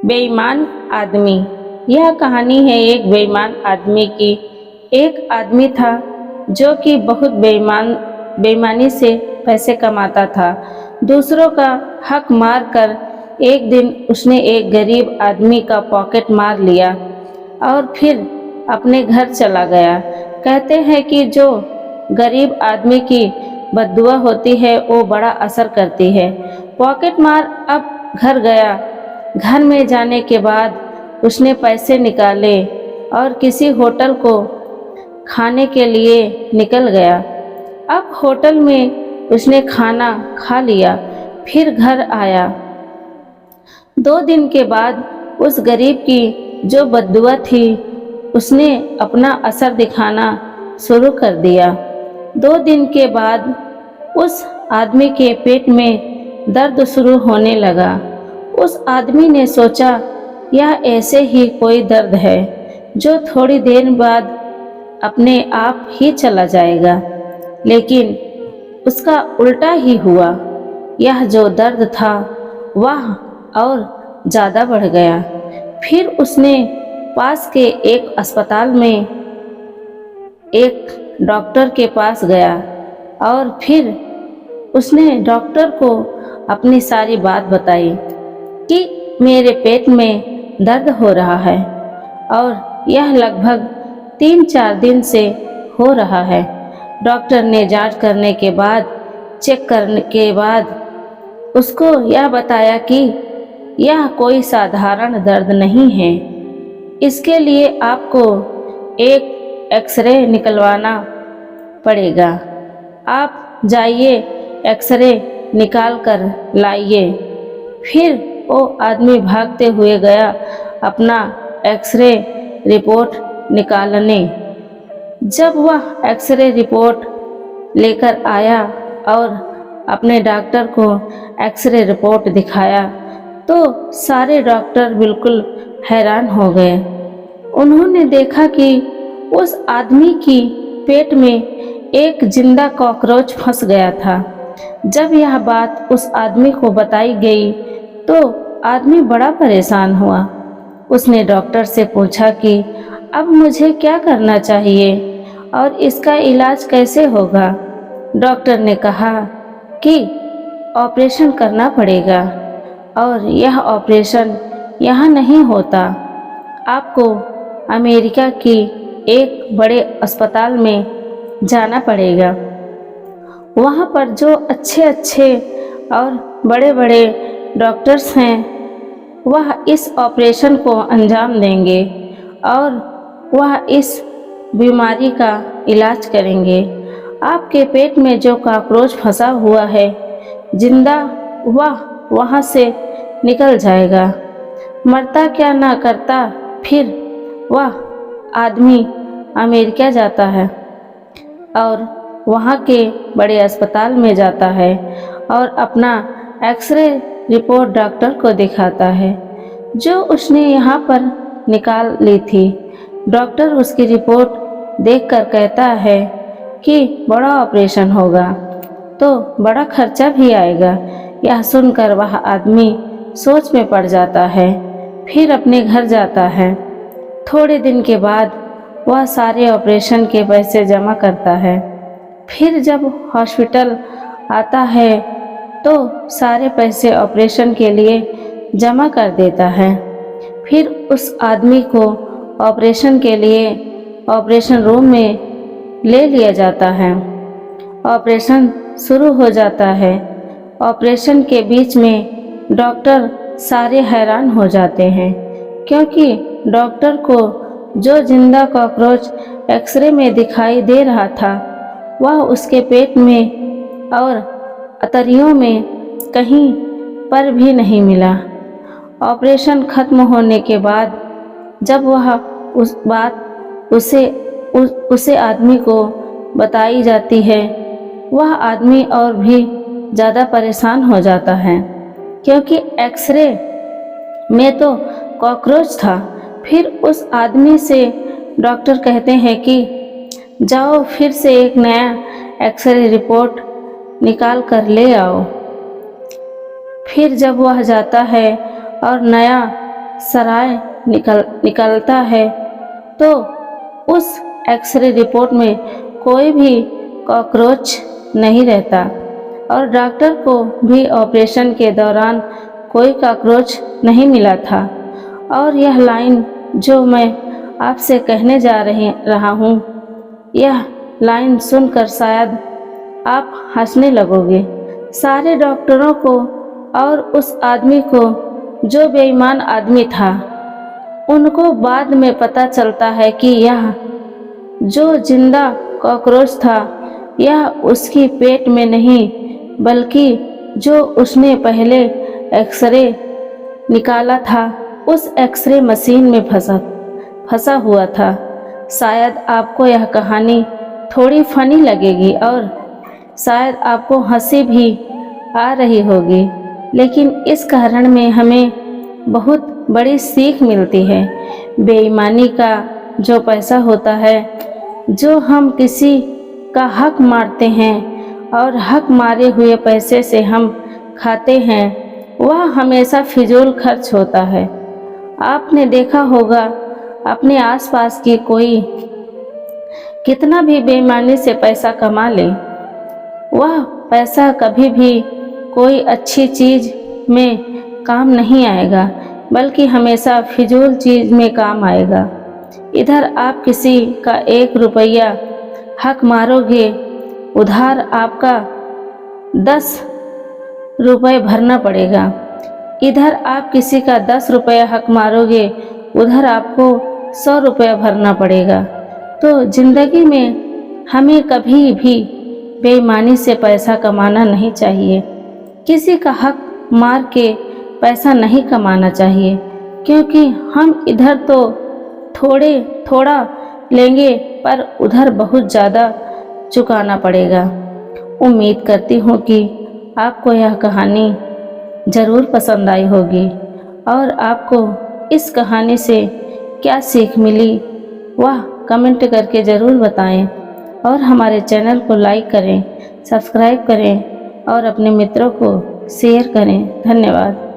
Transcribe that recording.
बेईमान आदमी। यह कहानी है एक बेईमान आदमी की। एक आदमी था जो कि बहुत बेईमानी से पैसे कमाता था। दूसरों का हक मार कर एक दिन उसने एक गरीब आदमी का पॉकेट मार लिया और फिर अपने घर चला गया। कहते हैं कि जो गरीब आदमी की बद्दुआ होती है वो बड़ा असर करती है। पॉकेट मार अब घर गया। घर में जाने के बाद उसने पैसे निकाले और किसी होटल को खाने के लिए निकल गया। अब होटल में उसने खाना खा लिया, फिर घर आया। 2 दिन के बाद उस गरीब की जो बद्दुआ थी उसने अपना असर दिखाना शुरू कर दिया। 2 दिन के बाद उस आदमी के पेट में दर्द शुरू होने लगा। उस आदमी ने सोचा यह ऐसे ही कोई दर्द है जो थोड़ी देर बाद अपने आप ही चला जाएगा, लेकिन उसका उल्टा ही हुआ। यह जो दर्द था वह और ज़्यादा बढ़ गया। फिर उसने पास के एक अस्पताल में एक डॉक्टर के पास गया और फिर उसने डॉक्टर को अपनी सारी बात बताई कि मेरे पेट में दर्द हो रहा है और यह लगभग 3-4 दिन से हो रहा है। डॉक्टर ने जांच करने के बाद, चेक करने के बाद उसको यह बताया कि यह कोई साधारण दर्द नहीं है। इसके लिए आपको एक एक्सरे निकलवाना पड़ेगा। आप जाइए, एक्सरे निकाल कर लाइए। फिर वो आदमी भागते हुए गया अपना एक्सरे रिपोर्ट निकालने। जब वह एक्सरे रिपोर्ट लेकर आया और अपने डॉक्टर को एक्सरे रिपोर्ट दिखाया तो सारे डॉक्टर बिल्कुल हैरान हो गए। उन्होंने देखा कि उस आदमी की पेट में एक जिंदा कॉकरोच फंस गया था। जब यह बात उस आदमी को बताई गई तो आदमी बड़ा परेशान हुआ। उसने डॉक्टर से पूछा कि अब मुझे क्या करना चाहिए और इसका इलाज कैसे होगा। डॉक्टर ने कहा कि ऑपरेशन करना पड़ेगा और यह ऑपरेशन यहाँ नहीं होता। आपको अमेरिका की एक बड़े अस्पताल में जाना पड़ेगा। वहाँ पर जो अच्छे और बड़े डॉक्टर्स हैं वह इस ऑपरेशन को अंजाम देंगे और वह इस बीमारी का इलाज करेंगे। आपके पेट में जो कॉकरोच फंसा हुआ है जिंदा, वह वहाँ से निकल जाएगा। मरता क्या ना करता, फिर वह आदमी अमेरिका जाता है और वहाँ के बड़े अस्पताल में जाता है और अपना एक्सरे रिपोर्ट डॉक्टर को दिखाता है जो उसने यहाँ पर निकाल ली थी। डॉक्टर उसकी रिपोर्ट देखकर कहता है कि बड़ा ऑपरेशन होगा तो बड़ा खर्चा भी आएगा। यह सुनकर वह आदमी सोच में पड़ जाता है, फिर अपने घर जाता है। थोड़े दिन के बाद वह सारे ऑपरेशन के पैसे जमा करता है। फिर जब हॉस्पिटल आता है तो सारे पैसे ऑपरेशन के लिए जमा कर देता है। फिर उस आदमी को ऑपरेशन के लिए ऑपरेशन रूम में ले लिया जाता है। ऑपरेशन शुरू हो जाता है। ऑपरेशन के बीच में डॉक्टर सारे हैरान हो जाते हैं क्योंकि डॉक्टर को जो जिंदा कॉकरोच एक्सरे में दिखाई दे रहा था वह उसके पेट में और अतरियों में कहीं पर भी नहीं मिला। ऑपरेशन खत्म होने के बाद जब वह उस बात उसे आदमी को बताई जाती है, वह आदमी और भी ज़्यादा परेशान हो जाता है क्योंकि एक्सरे में तो कॉकरोच था। फिर उस आदमी से डॉक्टर कहते हैं कि जाओ फिर से एक नया एक्सरे रिपोर्ट निकाल कर ले आओ। फिर जब वह जाता है और नया सराय निकलता है तो उस एक्सरे रिपोर्ट में कोई भी कॉकरोच नहीं रहता और डॉक्टर को भी ऑपरेशन के दौरान कोई कॉकरोच नहीं मिला था। और यह लाइन जो मैं आपसे कहने जा रहा हूँ, यह लाइन सुनकर शायद आप हंसने लगोगे। सारे डॉक्टरों को और उस आदमी को जो बेईमान आदमी था, उनको बाद में पता चलता है कि यह जो जिंदा कॉकरोच था यह उसकी पेट में नहीं बल्कि जो उसने पहले एक्सरे निकाला था उस एक्सरे मशीन में फंसा हुआ था। शायद आपको यह कहानी थोड़ी फनी लगेगी और शायद आपको हंसी भी आ रही होगी, लेकिन इस कारण में हमें बहुत बड़ी सीख मिलती है। बेईमानी का जो पैसा होता है, जो हम किसी का हक मारते हैं और हक मारे हुए पैसे से हम खाते हैं, वह हमेशा फिजूल खर्च होता है। आपने देखा होगा अपने आसपास की कोई कितना भी बेईमानी से पैसा कमा ले, वह पैसा कभी भी कोई अच्छी चीज़ में काम नहीं आएगा बल्कि हमेशा फिजूल चीज़ में काम आएगा। इधर आप किसी का 1 रुपया हक मारोगे, उधार आपका 10 रुपये भरना पड़ेगा। इधर आप किसी का 10 रुपया हक मारोगे, उधर आपको 100 रुपया भरना पड़ेगा। तो ज़िंदगी में हमें कभी भी बेईमानी से पैसा कमाना नहीं चाहिए। किसी का हक मार के पैसा नहीं कमाना चाहिए, क्योंकि हम इधर तो थोड़ा लेंगे पर उधर बहुत ज़्यादा चुकाना पड़ेगा। उम्मीद करती हूँ कि आपको यह कहानी ज़रूर पसंद आई होगी और आपको इस कहानी से क्या सीख मिली वह कमेंट करके ज़रूर बताएं और हमारे चैनल को लाइक करें, सब्सक्राइब करें और अपने मित्रों को शेयर करें। धन्यवाद।